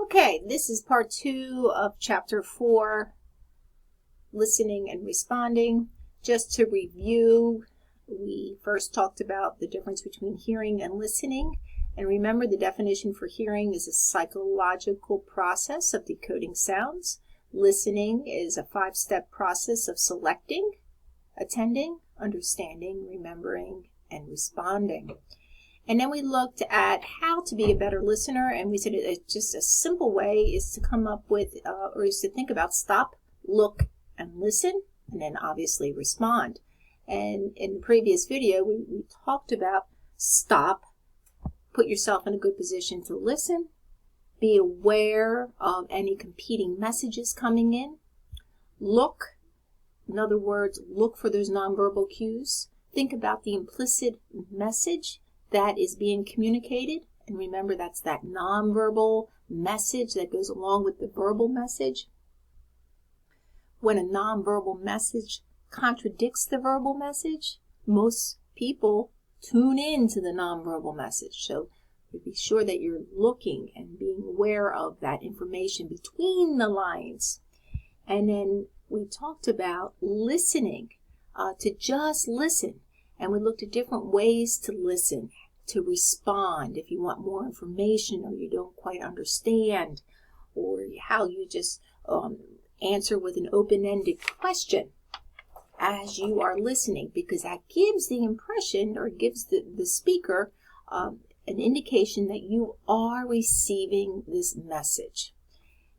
Okay, this is part 2 of chapter 4, listening and responding. Just to review, we first talked about the difference between hearing and listening. And remember, the definition for hearing is a psychological process of decoding sounds. Listening is a 5-step process of selecting, attending, understanding, remembering, and responding. And then we looked at how to be a better listener, and we said it's just a simple way is to come up with, or is to think about stop, look, and listen, and then obviously respond. And in the previous video, we talked about stop, put yourself in a good position to listen, be aware of any competing messages coming in, look, in other words, look for those nonverbal cues, think about the implicit message that is being communicated, and remember that's that nonverbal message that goes along with the verbal message. When a nonverbal message contradicts the verbal message, most people tune in to the nonverbal message. So be sure that you're looking and being aware of that information between the lines. And then we talked about listening, to just listen. And we looked at different ways to listen, to respond if you want more information or you don't quite understand, or how you just answer with an open-ended question as you are listening, because that gives the impression or gives the speaker an indication that you are receiving this message.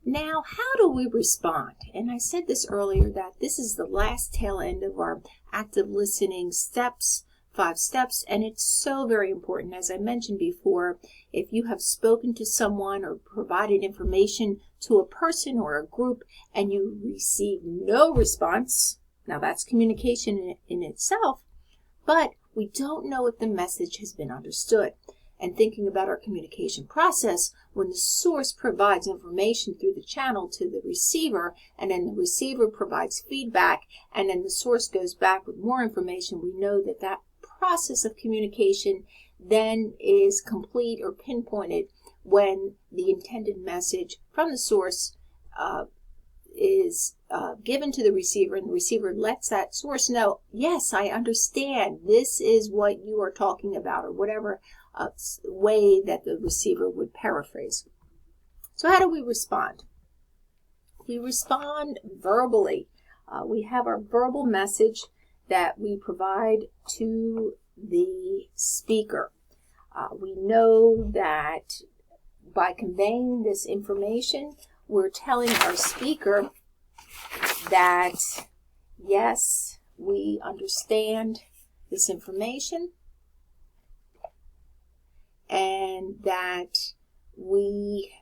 Now, how do we respond? And I said this earlier, that this is the last tail end of our active listening steps, 5 steps, and it's so very important. As I mentioned before, if you have spoken to someone or provided information to a person or a group and you receive no response, now that's communication in itself, but we don't know if the message has been understood. And thinking about our communication process, when the source provides information through the channel to the receiver, and then the receiver provides feedback, and then the source goes back with more information, we know that that process of communication then is complete or pinpointed when the intended message from the source is given to the receiver, and the receiver lets that source know, yes, I understand, this is what you are talking about, or whatever way that the receiver would paraphrase. So how do we respond? We respond verbally. We have our verbal message that we provide to the speaker. We know that by conveying this information, we're telling our speaker that, yes, we understand this information, and that we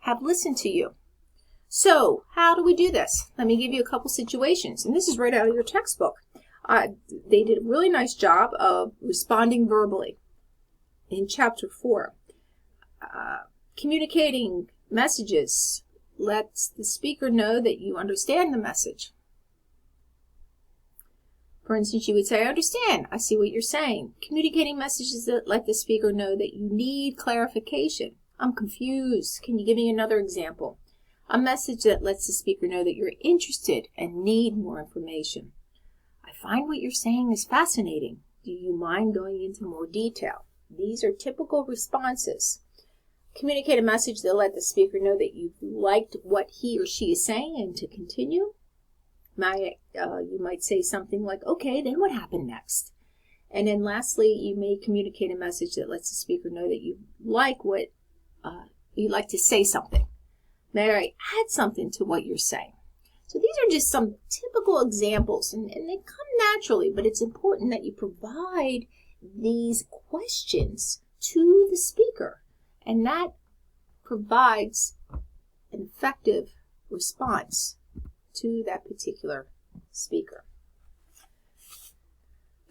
have listened to you. So, how do we do this? Let me give you a couple situations, and this is right out of your textbook. They did a really nice job of responding verbally in chapter 4. Communicating messages lets the speaker know that you understand the message. For instance, you would say, I understand, I see what you're saying. Communicating messages that let the speaker know that you need clarification. I'm confused. Can you give me another example? A message that lets the speaker know that you're interested and need more information. I find what you're saying is fascinating. Do you mind going into more detail? These are typical responses. Communicate a message that let the speaker know that you've liked what he or she is saying and to continue. You might say something like, okay, then what happened next? And then lastly, you may communicate a message that lets the speaker know that you like to say something. May I add something to what you're saying? So these are just some typical examples, and they come naturally, but it's important that you provide these questions to the speaker, and that provides an effective response to that particular speaker.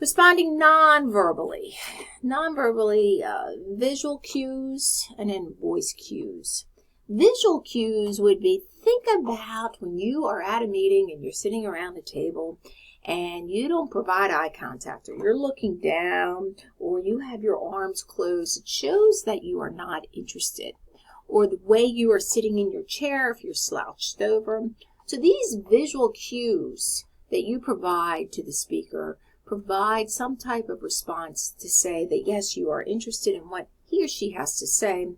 Responding non-verbally. Non-verbally, visual cues and then voice cues. Visual cues would be, think about when you are at a meeting and you're sitting around the table and you don't provide eye contact, or you're looking down, or you have your arms closed, it shows that you are not interested. Or the way you are sitting in your chair, if you're slouched over. So these visual cues that you provide to the speaker provide some type of response to say that yes, you are interested in what he or she has to say,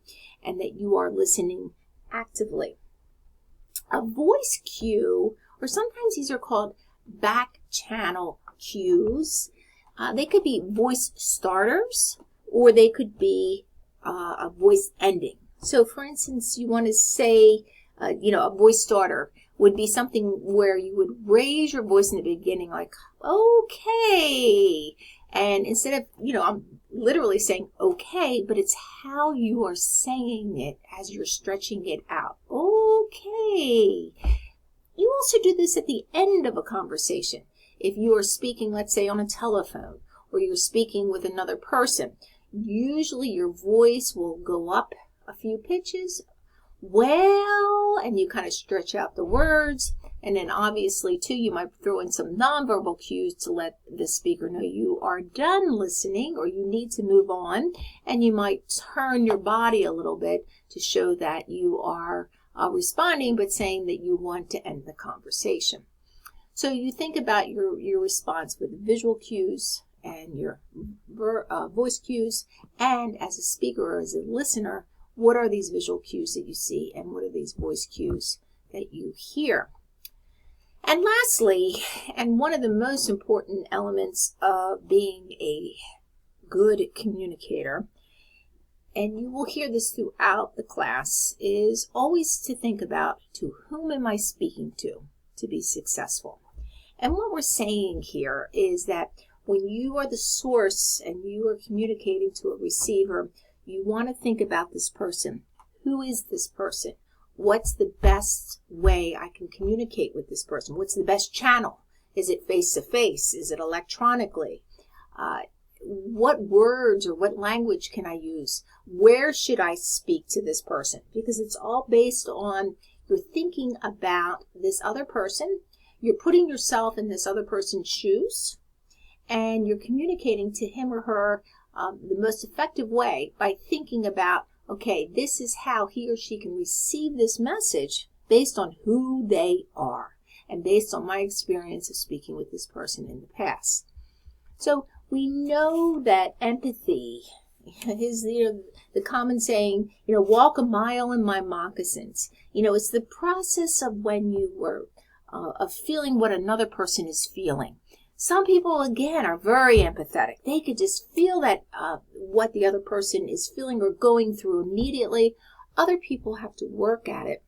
and that you are listening actively. A voice cue, or sometimes these are called back channel cues. They could be voice starters, or they could be a voice ending. So for instance, you want to say, a voice starter would be something where you would raise your voice in the beginning like, okay. And instead of, I'm literally saying okay, but it's how you are saying it as you're stretching it out. Okay. You also do this at the end of a conversation. If you are speaking, let's say, on a telephone, or you're speaking with another person, usually your voice will go up a few pitches, and you kind of stretch out the words. And then obviously, too, you might throw in some nonverbal cues to let the speaker know you are done listening or you need to move on. And you might turn your body a little bit to show that you are responding, but saying that you want to end the conversation. So you think about your response with visual cues and your voice cues. And as a speaker or as a listener, what are these visual cues that you see, and what are these voice cues that you hear? And lastly, and one of the most important elements of being a good communicator, and you will hear this throughout the class, is always to think about, to whom am I speaking to be successful? And what we're saying here is that when you are the source and you are communicating to a receiver, you want to think about this person. Who is this person? What's the best way I can communicate with this person? What's the best channel? Is it face-to-face? Is it electronically? What words or what language can I use? Where should I speak to this person? Because it's all based on you're thinking about this other person. You're putting yourself in this other person's shoes, and you're communicating to him or her the most effective way by thinking about, okay, this is how he or she can receive this message based on who they are and based on my experience of speaking with this person in the past. So we know that empathy is the common saying, walk a mile in my moccasins. It's the process of when you were of feeling what another person is feeling. Some people, again, are very empathetic. They could just feel that what the other person is feeling or going through immediately. Other people have to work at it.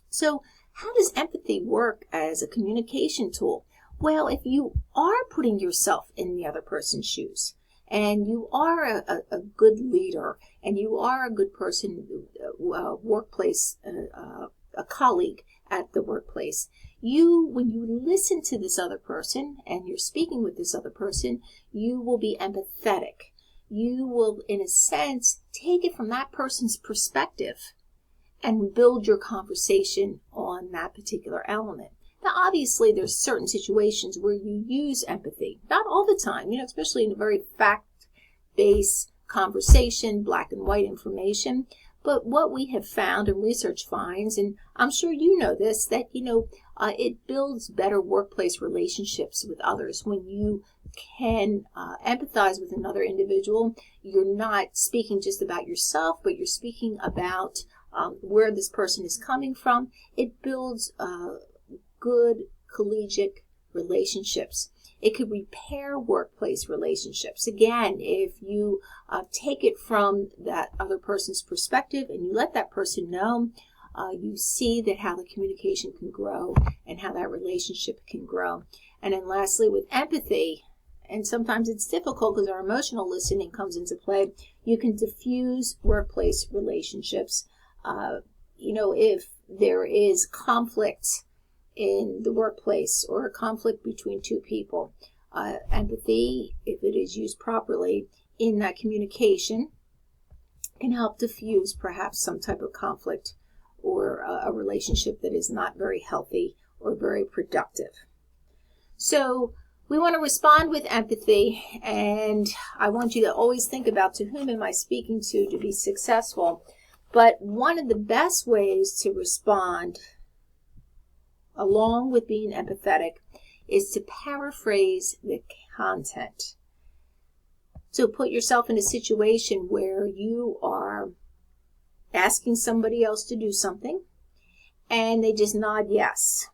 So how does empathy work as a communication tool? Well, if you are putting yourself in the other person's shoes, and you are a good leader, and you are a good person, workplace, a colleague at the workplace, when you listen to this other person and you're speaking with this other person, you will be empathetic. You will, in a sense, take it from that person's perspective and build your conversation on that particular element. Now, obviously, there's certain situations where you use empathy. Not all the time, especially in a very fact-based conversation, black and white information. But what we have found and research finds, and I'm sure you know this, that, it builds better workplace relationships with others. When you can empathize with another individual, you're not speaking just about yourself, but you're speaking about where this person is coming from. It builds good collegiate relationships. It could repair workplace relationships. Again, if you take it from that other person's perspective and you let that person know, you see that how the communication can grow and how that relationship can grow. And then lastly, with empathy, and sometimes it's difficult because our emotional listening comes into play, you can diffuse workplace relationships. If there is conflict in the workplace or a conflict between two people, empathy, if it is used properly in that communication, can help diffuse perhaps some type of conflict or a relationship that is not very healthy or very productive. So We want to respond with empathy, and I want you to always think about, to whom am I speaking to be successful. But one of the best ways to respond, along with being empathetic, is to paraphrase the content. So put yourself in a situation where you are asking somebody else to do something, and they just nod yes.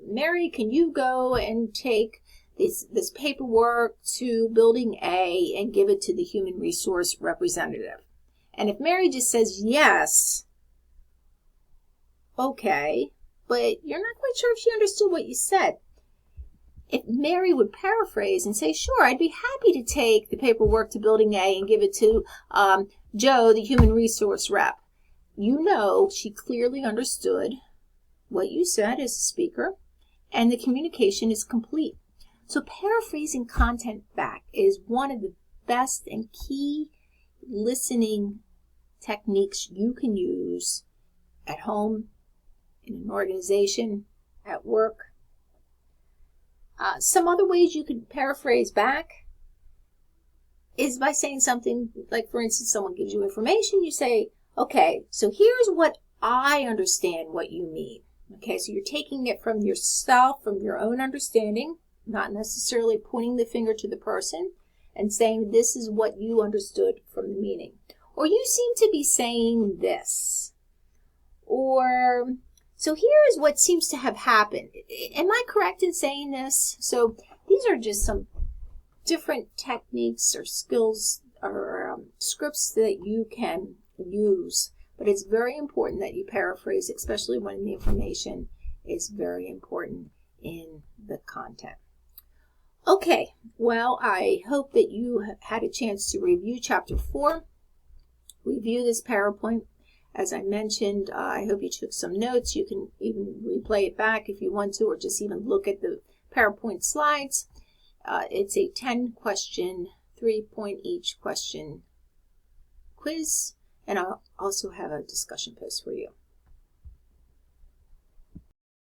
Mary, can you go and take this paperwork to building A and give it to the human resource representative? And if Mary just says yes, okay, but you're not quite sure if she understood what you said. If Mary would paraphrase and say, sure, I'd be happy to take the paperwork to building A and give it to Joe, the human resource rep, you know she clearly understood what you said as a speaker, and the communication is complete. So paraphrasing content back is one of the best and key listening techniques you can use at home, in an organization, at work. Some other ways you could paraphrase back is by saying something like, for instance, someone gives you information, you say, okay, so here's what I understand what you mean. Okay, so you're taking it from yourself, from your own understanding, not necessarily pointing the finger to the person and saying this is what you understood from the meaning. Or you seem to be saying this. Or, so here is what seems to have happened. Am I correct in saying this? So these are just some different techniques or skills or scripts that you can use. But it's very important that you paraphrase, especially when the information is very important in the content. Okay, well, I hope that you have had a chance to review Chapter 4. Review this PowerPoint. As I mentioned, I hope you took some notes. You can even replay it back if you want to, or just even look at the PowerPoint slides. It's a 10-question, 3-point each question quiz. And I'll also have a discussion post for you.